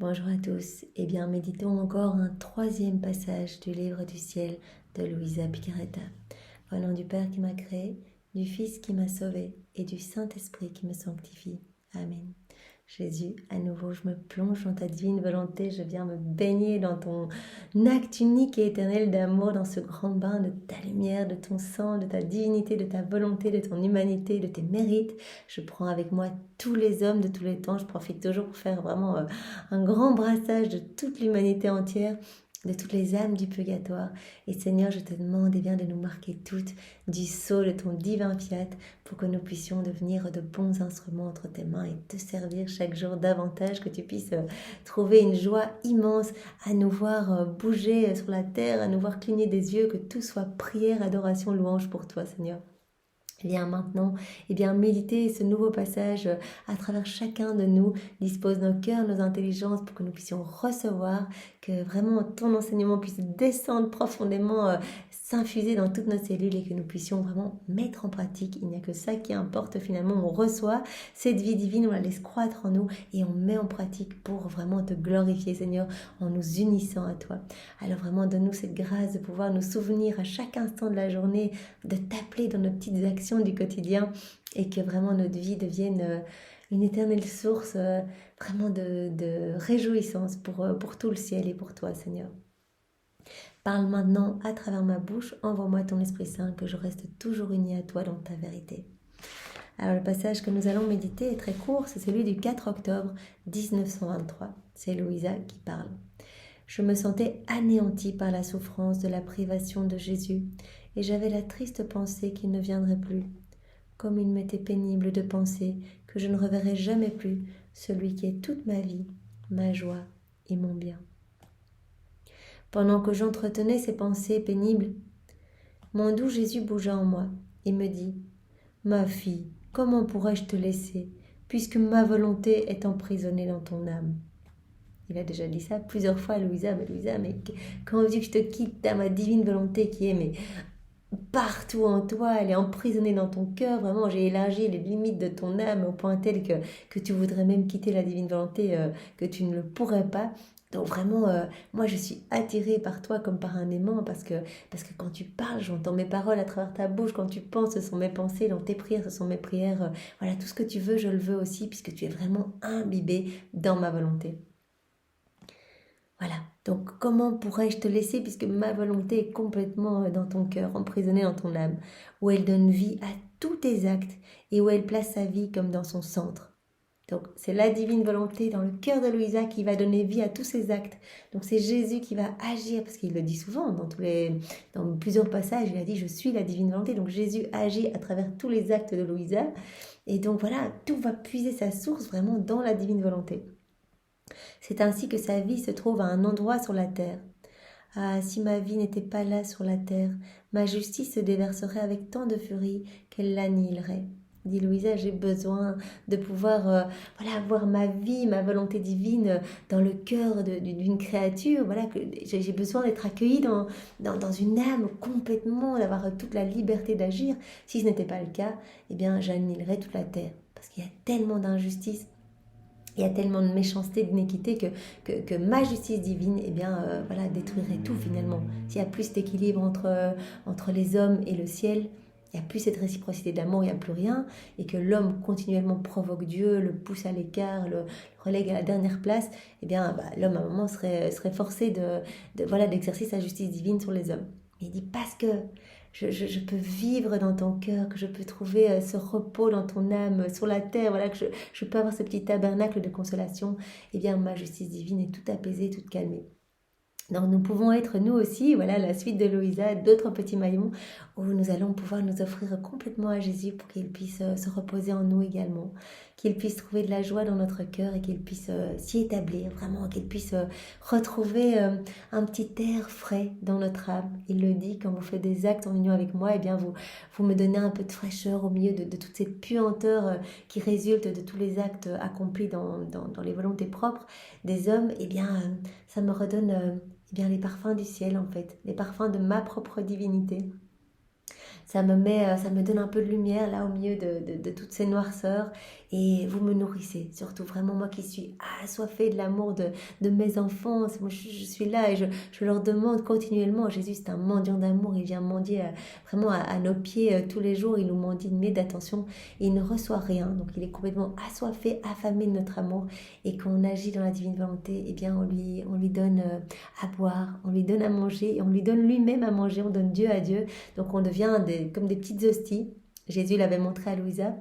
Bonjour à tous. Eh bien, méditons encore un troisième passage du livre du ciel de Luisa Picaretta. Au nom du Père qui m'a créé, du Fils qui m'a sauvé et du Saint-Esprit qui me sanctifie. Amen. Jésus, à nouveau, je me plonge dans ta divine volonté, je viens me baigner dans ton acte unique et éternel d'amour, dans ce grand bain de ta lumière, de ton sang, de ta divinité, de ta volonté, de ton humanité, de tes mérites. Je prends avec moi tous les hommes de tous les temps, je profite toujours pour faire vraiment un grand brassage de toute l'humanité entière, de toutes les âmes du purgatoire. Et Seigneur, je te demande bien de nous marquer toutes du sceau de ton divin fiat pour que nous puissions devenir de bons instruments entre tes mains et te servir chaque jour davantage, que tu puisses trouver une joie immense à nous voir bouger sur la terre, à nous voir cligner des yeux, que tout soit prière, adoration, louange pour toi, Seigneur. Et bien maintenant, méditer ce nouveau passage à travers chacun de nous, dispose nos cœurs, nos intelligences pour que nous puissions recevoir, que vraiment ton enseignement puisse descendre profondément, s'infuser dans toutes nos cellules et que nous puissions vraiment mettre en pratique. Il n'y a que ça qui importe finalement. On reçoit cette vie divine, on la laisse croître en nous et on met en pratique pour vraiment te glorifier, Seigneur, en nous unissant à toi. Alors vraiment, donne-nous cette grâce de pouvoir nous souvenir à chaque instant de la journée, de t'appeler dans nos petites actions du quotidien et que vraiment notre vie devienne une éternelle source vraiment de réjouissance pour tout le ciel et pour toi, Seigneur. Parle maintenant à travers ma bouche, envoie-moi ton Esprit Saint, que je reste toujours unie à toi dans ta vérité. Alors le passage que nous allons méditer est très court, c'est celui du 4 octobre 1923. C'est Louisa qui parle. Je me sentais anéantie par la souffrance de la privation de Jésus et j'avais la triste pensée qu'il ne viendrait plus. Comme il m'était pénible de penser que je ne reverrai jamais plus celui qui est toute ma vie, ma joie et mon bien. Pendant que j'entretenais ces pensées pénibles, mon doux Jésus bougea en moi et me dit « Ma fille, comment pourrais-je te laisser, puisque ma volonté est emprisonnée dans ton âme ?» Il a déjà dit ça plusieurs fois à Louisa, mais quand veux-tu que je te quitte, t'as ma divine volonté qui est mais partout en toi, elle est emprisonnée dans ton cœur, vraiment j'ai élargi les limites de ton âme au point tel que tu voudrais même quitter la divine volonté, que tu ne le pourrais pas. Donc vraiment, moi je suis attirée par toi comme par un aimant parce que quand tu parles, j'entends mes paroles à travers ta bouche, quand tu penses, ce sont mes pensées, dans tes prières, ce sont mes prières. Voilà, tout ce que tu veux, je le veux aussi puisque tu es vraiment imbibé dans ma volonté. Voilà, donc comment pourrais-je te laisser puisque ma volonté est complètement dans ton cœur, emprisonnée dans ton âme, où elle donne vie à tous tes actes et où elle place sa vie comme dans son centre. Donc c'est la divine volonté dans le cœur de Louisa qui va donner vie à tous ses actes. Donc c'est Jésus qui va agir, parce qu'il le dit souvent dans plusieurs passages, il a dit « Je suis la divine volonté ». Donc Jésus agit à travers tous les actes de Louisa. Et donc voilà, tout va puiser sa source vraiment dans la divine volonté. C'est ainsi que sa vie se trouve à un endroit sur la terre. Ah, si ma vie n'était pas là sur la terre, ma justice se déverserait avec tant de furie qu'elle l'annihilerait. Dit Louisa, j'ai besoin de pouvoir voir ma vie, ma volonté divine dans le cœur d'une créature. Voilà, que j'ai besoin d'être accueillie dans une âme complètement, d'avoir toute la liberté d'agir. Si ce n'était pas le cas, eh bien, j'annihilerais toute la terre. Parce qu'il y a tellement d'injustice. Il y a tellement de méchanceté, d'iniquité que ma justice divine détruirait tout finalement. S'il n'y a plus cet équilibre entre les hommes et le ciel, il n'y a plus cette réciprocité d'amour, il n'y a plus rien, et que l'homme continuellement provoque Dieu, le pousse à l'écart, le relègue à la dernière place, l'homme à un moment serait forcé d'exercer sa justice divine sur les hommes. Mais il dit parce que je peux vivre dans ton cœur, que je peux trouver ce repos dans ton âme, sur la terre, voilà, que je peux avoir ce petit tabernacle de consolation, ma justice divine est toute apaisée, toute calmée. Donc nous pouvons être nous aussi, voilà la suite de Louisa, d'autres petits maillons où nous allons pouvoir nous offrir complètement à Jésus pour qu'il puisse se reposer en nous également, qu'il puisse trouver de la joie dans notre cœur et qu'il puisse s'y établir, vraiment qu'il puisse retrouver un petit air frais dans notre âme. Il le dit, quand vous faites des actes en union avec moi, vous me donnez un peu de fraîcheur au milieu de toute cette puanteur qui résulte de tous les actes accomplis dans les volontés propres des hommes, ça me redonne les parfums du ciel en fait, les parfums de ma propre divinité. ça me donne un peu de lumière là au milieu de toutes ces noirceurs. Et vous me nourrissez, surtout vraiment moi qui suis assoiffée de l'amour de mes enfants. Moi, je suis là et je leur demande continuellement. Jésus, c'est un mendiant d'amour. Il vient mendier vraiment à nos pieds tous les jours. Il nous mendie une miette d'attention et il ne reçoit rien. Donc il est complètement assoiffé, affamé de notre amour. Et quand on agit dans la divine volonté, eh bien on lui donne à boire, on lui donne à manger et on lui donne lui-même à manger. On donne Dieu à Dieu. Donc on devient comme des petites hosties. Jésus l'avait montré à Louisa.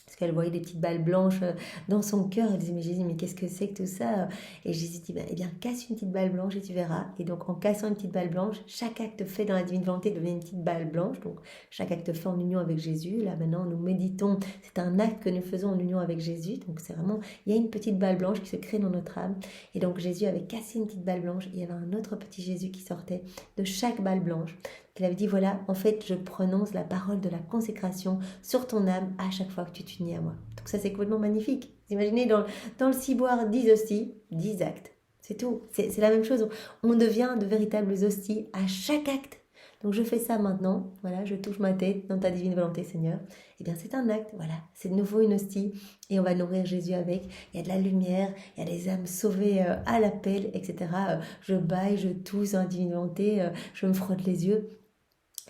Parce qu'elle voyait des petites balles blanches dans son cœur. Elle disait, mais Jésus, mais qu'est-ce que c'est que tout ça? Et Jésus dit, eh bien, casse une petite balle blanche et tu verras. Et donc, en cassant une petite balle blanche, chaque acte fait dans la divine volonté devient une petite balle blanche. Donc, chaque acte fait en union avec Jésus. Là, maintenant, nous méditons. C'est un acte que nous faisons en union avec Jésus. Donc, c'est vraiment, il y a une petite balle blanche qui se crée dans notre âme. Et donc, Jésus avait cassé une petite balle blanche. Et il y avait un autre petit Jésus qui sortait de chaque balle blanche. Il avait dit, voilà, en fait, je prononce la parole de la consécration sur ton âme à chaque fois que tu t'unis à moi. Donc ça, c'est complètement magnifique. Vous imaginez, dans le ciboire, 10 hosties, 10 actes. C'est tout. C'est la même chose. On devient de véritables hosties à chaque acte. Donc je fais ça maintenant. Voilà, je touche ma tête dans ta divine volonté, Seigneur. Eh bien, c'est un acte. Voilà, c'est de nouveau une hostie. Et on va nourrir Jésus avec. Il y a de la lumière, il y a des âmes sauvées à l'appel, etc. Je baille, je tousse dans la divine volonté, je me frotte les yeux.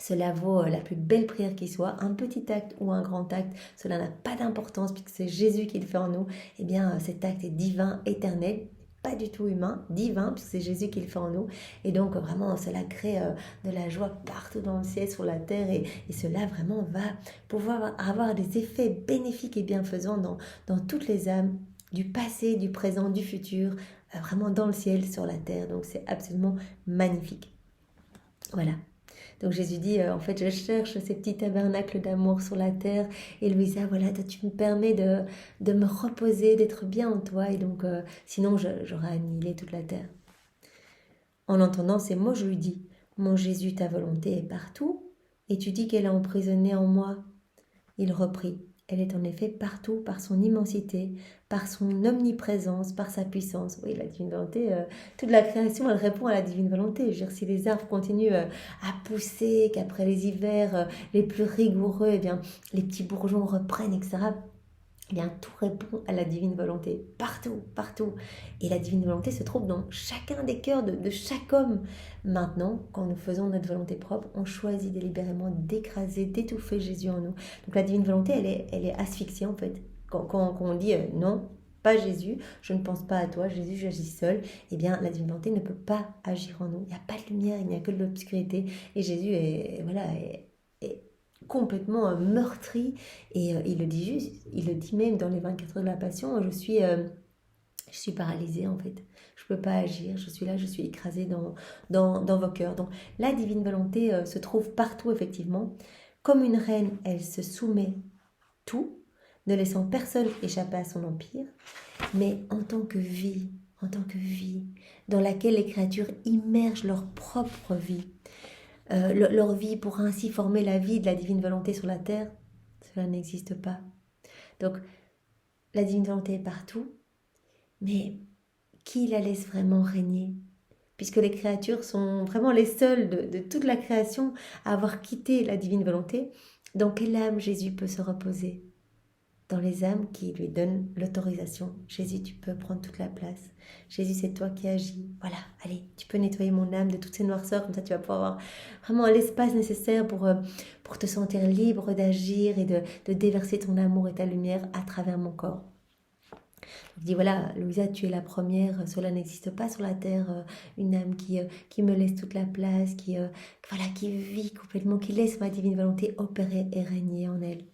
Cela vaut la plus belle prière qui soit, un petit acte ou un grand acte, cela n'a pas d'importance puisque c'est Jésus qui le fait en nous. Eh bien, cet acte est divin, éternel, pas du tout humain, divin, puisque c'est Jésus qui le fait en nous. Et donc, vraiment, cela crée de la joie partout dans le ciel, sur la terre, et cela vraiment va pouvoir avoir des effets bénéfiques et bienfaisants dans toutes les âmes, du passé, du présent, du futur, vraiment dans le ciel, sur la terre. Donc, c'est absolument magnifique. Voilà. Donc Jésus dit, en fait, je cherche ces petits tabernacles d'amour sur la terre. Et Louisa, voilà, toi, tu me permets de me reposer, d'être bien en toi. Et donc, sinon, j'aurais annihilé toute la terre. En entendant ces mots, je lui dis, mon Jésus, ta volonté est partout. Et tu dis qu'elle est emprisonnée en moi. Il reprit, elle est en effet partout par son immensité, par son omniprésence, par sa puissance. Oui, la divine volonté, toute la création, elle répond à la divine volonté. Je veux dire, si les arbres continuent à pousser, qu'après les hivers les plus rigoureux, eh bien, les petits bourgeons reprennent, etc., eh bien, tout répond à la divine volonté, partout, partout. Et la divine volonté se trouve dans chacun des cœurs de chaque homme. Maintenant, quand nous faisons notre volonté propre, on choisit délibérément d'écraser, d'étouffer Jésus en nous. Donc la divine volonté, elle est asphyxiée en fait. Quand on dit non, pas Jésus, je ne pense pas à toi, Jésus, j'agis seul, eh bien la divine volonté ne peut pas agir en nous. Il n'y a pas de lumière, il n'y a que de l'obscurité. Et Jésus est complètement meurtri, et il le dit juste, il le dit même dans les 24 heures de la Passion, je suis paralysée en fait, je ne peux pas agir, je suis là, je suis écrasée dans vos cœurs. Donc la divine volonté se trouve partout effectivement, comme une reine, elle se soumet tout, ne laissant personne échapper à son empire, mais en tant que vie, dans laquelle les créatures immergent leur propre vie, leur vie pour ainsi former la vie de la divine volonté sur la terre, cela n'existe pas. Donc, la divine volonté est partout, mais qui la laisse vraiment régner? Puisque les créatures sont vraiment les seules de toute la création à avoir quitté la divine volonté, dans quelle âme Jésus peut se reposer? Dans les âmes qui lui donnent l'autorisation. Jésus, tu peux prendre toute la place. Jésus, c'est toi qui agis. Voilà, allez, tu peux nettoyer mon âme de toutes ces noirceurs, comme ça tu vas pouvoir avoir vraiment l'espace nécessaire pour te sentir libre d'agir et de déverser ton amour et ta lumière à travers mon corps. Il dit, voilà, Louisa, tu es la première, cela n'existe pas sur la terre, une âme qui me laisse toute la place, qui vit complètement, qui laisse ma divine volonté opérer et régner en elle.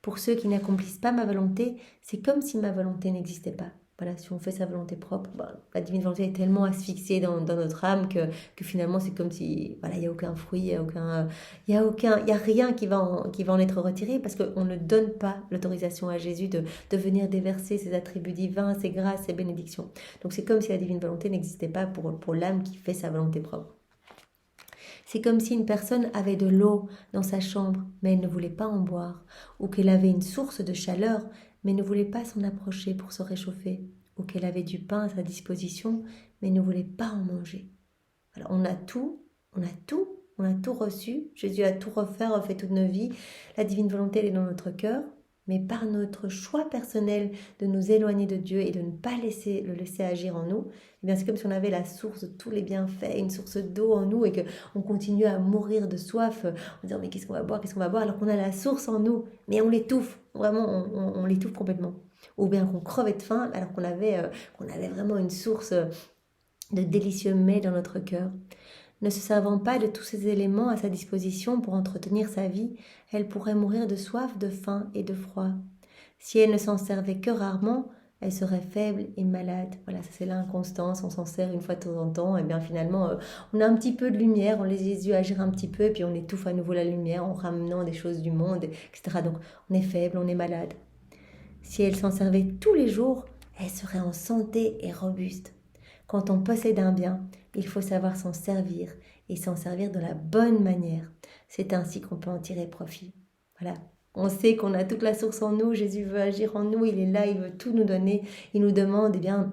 Pour ceux qui n'accomplissent pas ma volonté, c'est comme si ma volonté n'existait pas. Voilà, si on fait sa volonté propre, la divine volonté est tellement asphyxiée dans notre âme que finalement c'est comme si, voilà, il n'y a aucun fruit, il y a rien qui va en être retiré parce qu'on ne donne pas l'autorisation à Jésus de venir déverser ses attributs divins, ses grâces, ses bénédictions. Donc c'est comme si la divine volonté n'existait pas pour l'âme qui fait sa volonté propre. C'est comme si une personne avait de l'eau dans sa chambre, mais elle ne voulait pas en boire, ou qu'elle avait une source de chaleur, mais ne voulait pas s'en approcher pour se réchauffer, ou qu'elle avait du pain à sa disposition, mais ne voulait pas en manger. Alors on a tout, on a tout reçu, Jésus a tout refait toute nos vies, la divine volonté elle est dans notre cœur, mais par notre choix personnel de nous éloigner de Dieu et de ne pas le laisser agir en nous, eh bien c'est comme si on avait la source de tous les bienfaits, une source d'eau en nous et qu'on continue à mourir de soif en disant mais qu'est-ce qu'on va boire alors qu'on a la source en nous, mais on l'étouffe, vraiment on l'étouffe complètement. Ou bien qu'on crevait de faim alors qu'on avait vraiment une source de délicieux mets dans notre cœur. Ne se servant pas de tous ces éléments à sa disposition pour entretenir sa vie, elle pourrait mourir de soif, de faim et de froid. Si elle ne s'en servait que rarement, elle serait faible et malade. Voilà, ça c'est l'inconstance, on s'en sert une fois de temps en temps, et bien finalement on a un petit peu de lumière, on laisse les yeux agir un petit peu, et puis on étouffe à nouveau la lumière en ramenant des choses du monde, etc. Donc on est faible, on est malade. Si elle s'en servait tous les jours, elle serait en santé et robuste. Quand on possède un bien, il faut savoir s'en servir et s'en servir de la bonne manière. C'est ainsi qu'on peut en tirer profit. Voilà. On sait qu'on a toute la source en nous, Jésus veut agir en nous, il est là, il veut tout nous donner. Il nous demande eh bien,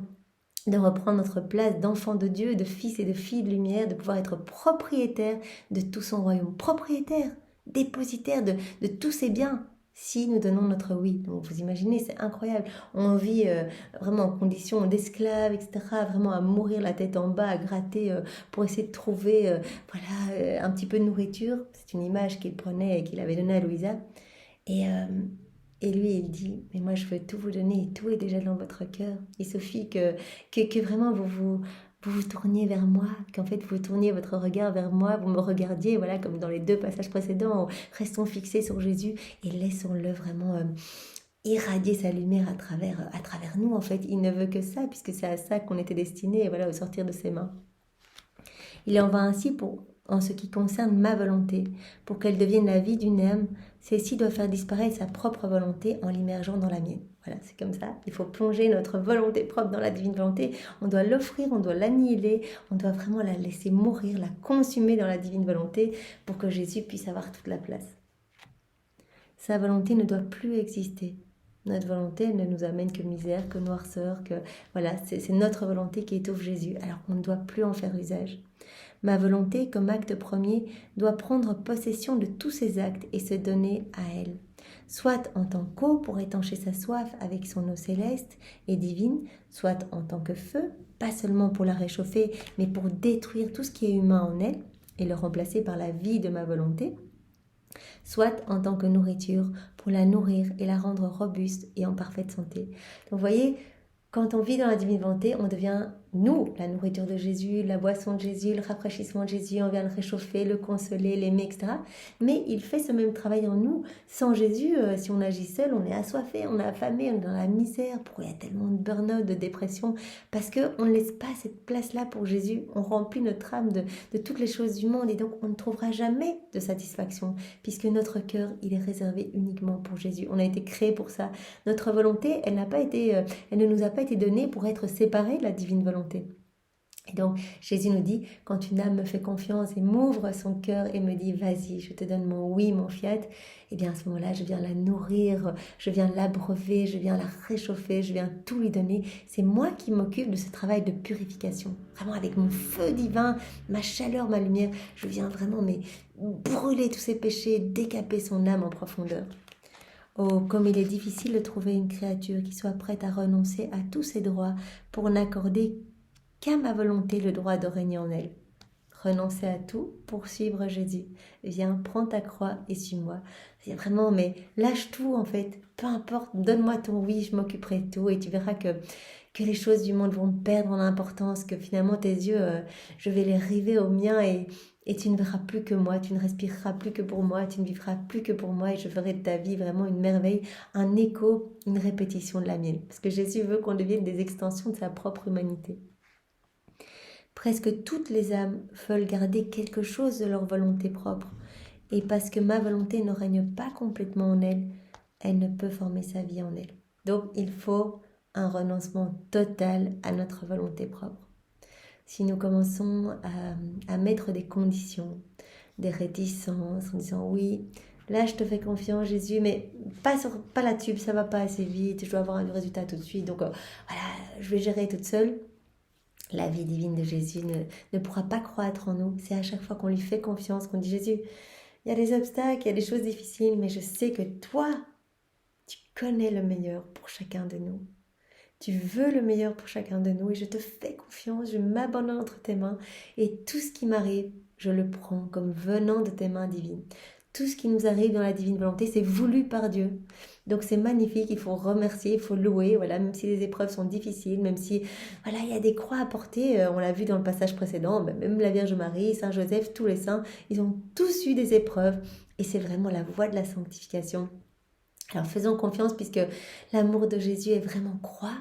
de reprendre notre place d'enfant de Dieu, de fils et de filles de lumière, de pouvoir être propriétaire de tout son royaume. Propriétaire, dépositaire de tous ses biens. Si nous donnons notre oui. Donc vous imaginez, c'est incroyable. On vit vraiment en condition d'esclave, etc. Vraiment à mourir la tête en bas, à gratter pour essayer de trouver un petit peu de nourriture. C'est une image qu'il prenait et qu'il avait donnée à Louisa. Et lui, il dit, mais moi je veux tout vous donner et tout est déjà dans votre cœur. Il suffit que vraiment vous tourniez vers moi, qu'en fait vous tourniez votre regard vers moi, vous me regardiez, voilà, comme dans les 2 passages précédents, restons fixés sur Jésus et laissons-le vraiment irradier sa lumière à travers nous. En fait, il ne veut que ça, puisque c'est à ça qu'on était destinés, voilà, au sortir de ses mains. Il en va ainsi en ce qui concerne ma volonté. Pour qu'elle devienne la vie d'une âme, celle-ci doit faire disparaître sa propre volonté en l'immergeant dans la mienne. Voilà, c'est comme ça. Il faut plonger notre volonté propre dans la divine volonté. On doit l'offrir, on doit l'annihiler, on doit vraiment la laisser mourir, la consumer dans la divine volonté pour que Jésus puisse avoir toute la place. Sa volonté ne doit plus exister. Notre volonté, elle ne nous amène que misère, que noirceur, que voilà, c'est notre volonté qui étouffe Jésus, alors qu'on ne doit plus en faire usage. Ma volonté, comme acte premier, doit prendre possession de tous ses actes et se donner à elle, soit en tant qu'eau pour étancher sa soif avec son eau céleste et divine, soit en tant que feu, pas seulement pour la réchauffer, mais pour détruire tout ce qui est humain en elle et le remplacer par la vie de ma volonté, soit en tant que nourriture pour la nourrir et la rendre robuste et en parfaite santé. Donc vous voyez, quand on vit dans la divine volonté, on devient, nous, la nourriture de Jésus, la boisson de Jésus, le rafraîchissement de Jésus, on vient le réchauffer, le consoler, l'aimer, etc. Mais il fait ce même travail en nous. Sans Jésus, si on agit seul, on est assoiffé, on est affamé, on est dans la misère. Pourquoi il y a tellement de burn-out, de dépression? Parce qu'on ne laisse pas cette place-là pour Jésus. On remplit notre âme de toutes les choses du monde et donc on ne trouvera jamais de satisfaction puisque notre cœur, il est réservé uniquement pour Jésus. On a été créé pour ça. Notre volonté, elle ne nous a pas été donnée pour être séparée de la divine volonté. Et donc Jésus nous dit, quand une âme me fait confiance et m'ouvre son cœur et me dit vas-y, je te donne mon oui, mon fiat, et bien à ce moment-là je viens la nourrir, je viens l'abreuver, je viens la réchauffer, je viens tout lui donner. C'est moi qui m'occupe de ce travail de purification, vraiment avec mon feu divin, ma chaleur, ma lumière, je viens vraiment brûler tous ses péchés, décaper son âme en profondeur. Oh, comme il est difficile de trouver une créature qui soit prête à renoncer à tous ses droits pour n'accorder qu'à ma volonté le droit de régner en elle. Renoncer à tout pour suivre Jésus. Viens, prends ta croix et suis-moi. C'est vraiment, mais lâche tout en fait. Peu importe, donne-moi ton oui, je m'occuperai de tout et tu verras que les choses du monde vont perdre en importance, que finalement tes yeux, je vais les river aux miens et tu ne verras plus que moi, tu ne respireras plus que pour moi, tu ne vivras plus que pour moi et je ferai de ta vie vraiment une merveille, un écho, une répétition de la mienne. Parce que Jésus veut qu'on devienne des extensions de sa propre humanité. Presque toutes les âmes veulent garder quelque chose de leur volonté propre. Et parce que ma volonté ne règne pas complètement en elle, elle ne peut former sa vie en elle. Donc il faut un renoncement total à notre volonté propre. Si nous commençons à mettre des conditions, des réticences en disant oui, là je te fais confiance Jésus, mais pas là-dessus, ça va pas assez vite, je dois avoir un résultat tout de suite, donc voilà, je vais gérer toute seule. La vie divine de Jésus ne pourra pas croître en nous. C'est à chaque fois qu'on lui fait confiance, qu'on dit Jésus, il y a des obstacles, il y a des choses difficiles, mais je sais que toi, tu connais le meilleur pour chacun de nous. Tu veux le meilleur pour chacun de nous et je te fais confiance, je m'abandonne entre tes mains et tout ce qui m'arrive, je le prends comme venant de tes mains divines. Tout ce qui nous arrive dans la divine volonté, c'est voulu par Dieu. Donc c'est magnifique, il faut remercier, il faut louer, voilà, même si les épreuves sont difficiles, même si voilà, il y a des croix à porter, on l'a vu dans le passage précédent, même la Vierge Marie, Saint Joseph, tous les saints, ils ont tous eu des épreuves et c'est vraiment la voie de la sanctification. Alors faisons confiance puisque l'amour de Jésus est vraiment croix.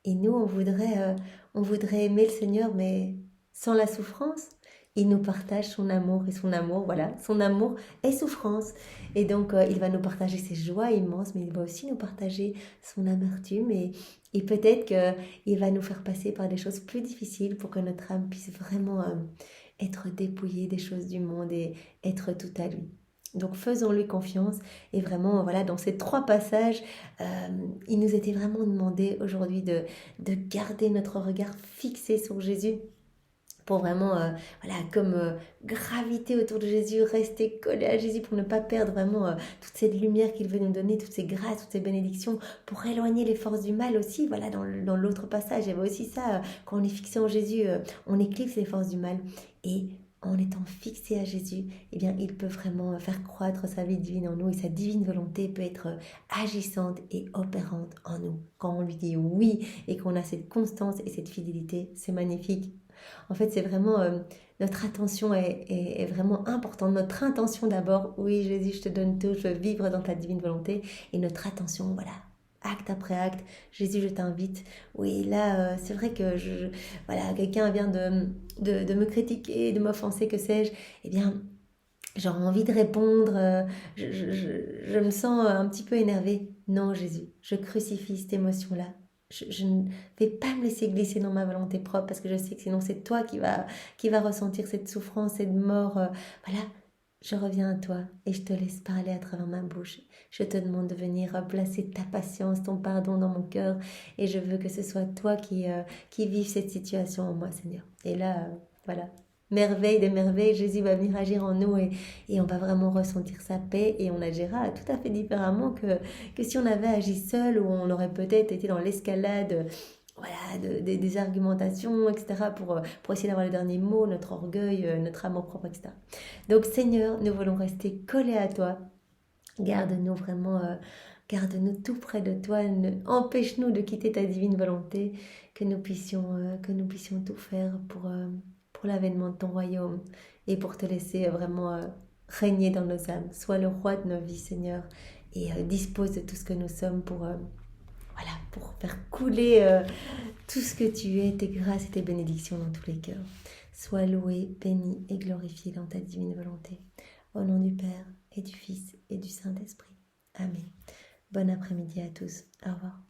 Et nous, on voudrait aimer le Seigneur, mais sans la souffrance. Il nous partage son amour et son amour, voilà, son amour est souffrance. Et donc, il va nous partager ses joies immenses, mais il va aussi nous partager son amertume. Et peut-être qu'il va nous faire passer par des choses plus difficiles pour que notre âme puisse vraiment être dépouillée des choses du monde et être tout à lui. Donc faisons-lui confiance et vraiment voilà dans ces 3 passages il nous était vraiment demandé aujourd'hui de garder notre regard fixé sur Jésus pour vraiment voilà comme graviter autour de Jésus, rester collé à Jésus pour ne pas perdre vraiment toute cette lumière qu'il veut nous donner, toutes ces grâces, toutes ces bénédictions, pour éloigner les forces du mal aussi. Voilà dans l'autre passage, il y avait aussi ça, quand on est fixé en Jésus, on éclipse les forces du mal et en étant fixé à Jésus, eh bien, il peut vraiment faire croître sa vie divine en nous et sa divine volonté peut être agissante et opérante en nous. Quand on lui dit oui et qu'on a cette constance et cette fidélité, c'est magnifique. En fait, c'est vraiment notre attention est vraiment importante. Notre intention d'abord, oui Jésus, je te donne tout, je veux vivre dans ta divine volonté. Et notre attention, voilà, acte après acte, Jésus, je t'invite. Oui, là, c'est vrai que voilà, quelqu'un vient de me critiquer, de m'offenser, que sais-je. Eh bien, j'aurais envie de répondre, je me sens un petit peu énervée. Non, Jésus, je crucifie cette émotion-là. Je ne vais pas me laisser glisser dans ma volonté propre parce que je sais que sinon c'est toi qui va ressentir cette souffrance, cette mort. Voilà, je reviens à toi et je te laisse parler à travers ma bouche. Je te demande de venir placer ta patience, ton pardon dans mon cœur et je veux que ce soit toi qui vive cette situation en moi, Seigneur. Et là, voilà. Merveille des merveilles, Jésus va venir agir en nous et on va vraiment ressentir sa paix et on agira tout à fait différemment que si on avait agi seul ou on aurait peut-être été dans l'escalade voilà, des argumentations, etc. pour essayer d'avoir le dernier mot, notre orgueil, notre amour-propre, etc. Donc Seigneur, nous voulons rester collés à toi. Garde-nous vraiment, garde-nous tout près de toi, empêche-nous de quitter ta divine volonté, que nous puissions tout faire pour l'avènement de ton royaume et pour te laisser vraiment régner dans nos âmes. Sois le roi de nos vies, Seigneur, et dispose de tout ce que nous sommes voilà, pour faire couler tout ce que tu es, tes grâces et tes bénédictions dans tous les cœurs. Sois loué, béni et glorifié dans ta divine volonté. Au nom du Père et du Fils et du Saint-Esprit. Amen. Bon après-midi à tous. Au revoir.